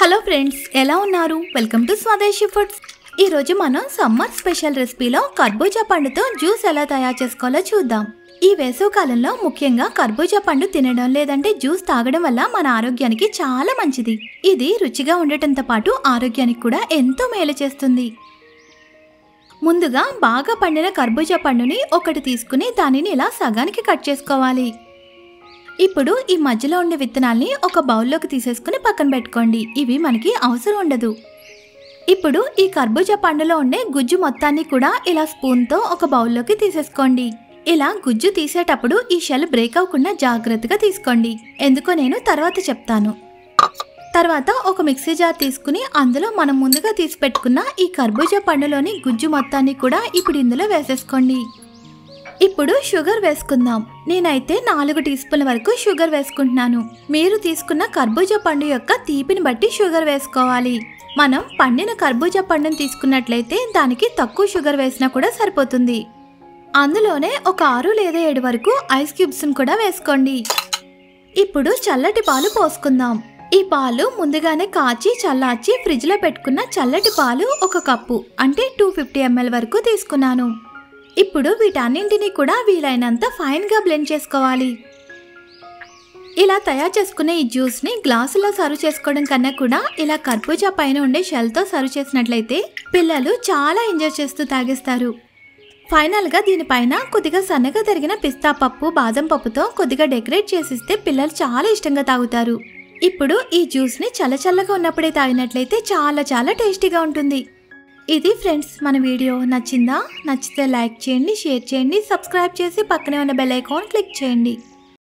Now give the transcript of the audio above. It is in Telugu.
హలో ఫ్రెండ్స్, ఎలా ఉన్నారు? వెల్కమ్ టు స్వదేశీ ఫుడ్స్. ఈ రోజు మనం సమ్మర్ స్పెషల్ రెసిపీలో కర్బూజా పండుతో జ్యూస్ ఎలా తయారు చేసుకోవాలో చూద్దాం. ఈ వేసవి కాలంలో ముఖ్యంగా కర్బూజా పండు తినడం లేదంటే జ్యూస్ తాగడం వల్ల మన ఆరోగ్యానికి చాలా మంచిది. ఇది రుచిగా ఉండటంతో పాటు ఆరోగ్యానికి కూడా ఎంతో మేలు చేస్తుంది. ముందుగా బాగా పండిన కర్బూజా పండుని ఒకటి తీసుకుని దానిని ఇలా సగానికి కట్ చేసుకోవాలి. ఇప్పుడు ఈ మధ్యలో ఉండే విత్తనాల్ని ఒక బౌల్లోకి తీసేసుకుని పక్కన పెట్టుకోండి. ఇవి మనకి అవసరం ఉండదు. ఇప్పుడు ఈ కర్బూజా పండులో ఉండే గుజ్జు మొత్తాన్ని కూడా ఇలా స్పూన్తో ఒక బౌల్లోకి తీసేసుకోండి. ఇలా గుజ్జు తీసేటప్పుడు ఈ షెల్ బ్రేక్ అవ్వకుండా జాగ్రత్తగా తీసుకోండి. ఎందుకో నేను తర్వాత చెప్తాను. తర్వాత ఒక మిక్సీ జార్ తీసుకుని అందులో మనం ముందుగా తీసి పెట్టుకున్న ఈ కర్బూజా పండులోని గుజ్జు మొత్తాన్ని కూడా ఇప్పుడు ఇందులో వేసేసుకోండి. ఇప్పుడు షుగర్ వేసుకుందాం. నేనైతే 4 టీ స్పూన్ల వరకు షుగర్ వేసుకుంటున్నాను. మీరు తీసుకున్న కర్బూజా పండు యొక్క తీపిని బట్టి షుగర్ వేసుకోవాలి. మనం పండిన కర్బూజా పండుని తీసుకున్నట్లయితే దానికి తక్కువ షుగర్ వేసినా కూడా సరిపోతుంది. అందులోనే ఒక 6 లేదా 7 వరకు ఐస్ క్యూబ్స్ని కూడా వేసుకోండి. ఇప్పుడు చల్లటి పాలు పోసుకుందాం. ఈ పాలు ముందుగానే కాచి చల్లార్చి ఫ్రిడ్జ్లో పెట్టుకున్న చల్లటి పాలు 1 కప్పు అంటే 250 ml వరకు తీసుకున్నాను. ఇప్పుడు వీటన్నింటినీ కూడా వీలైనంత ఫైన్గా బ్లెండ్ చేసుకోవాలి. ఇలా తయారు చేసుకునే ఈ జ్యూస్ని గ్లాసులో సర్వ్ చేసుకోవడం కన్నా కూడా ఇలా కర్బూజా పైన ఉండే షెల్తో సర్వ్ చేసినట్లయితే పిల్లలు చాలా ఎంజాయ్ చేస్తూ తాగేస్తారు. ఫైనల్గా దీనిపైన కొద్దిగా సన్నగా తరిగిన పిస్తా పప్పు, బాదం పప్పుతో కొద్దిగా డెకరేట్ చేసిస్తే పిల్లలు చాలా ఇష్టంగా తాగుతారు. ఇప్పుడు ఈ జ్యూస్ని చల్లచల్లగా ఉన్నప్పుడే తాగినట్లయితే చాలా చాలా టేస్టీగా ఉంటుంది. ఇది ఫ్రెండ్స్, మన వీడియో నచ్చిందా? నచ్చితే లైక్ చేయండి, షేర్ చేయండి, సబ్స్క్రైబ్ చేసి పక్కనే ఉన్న బెల్ ఐకాన్ క్లిక్ చేయండి.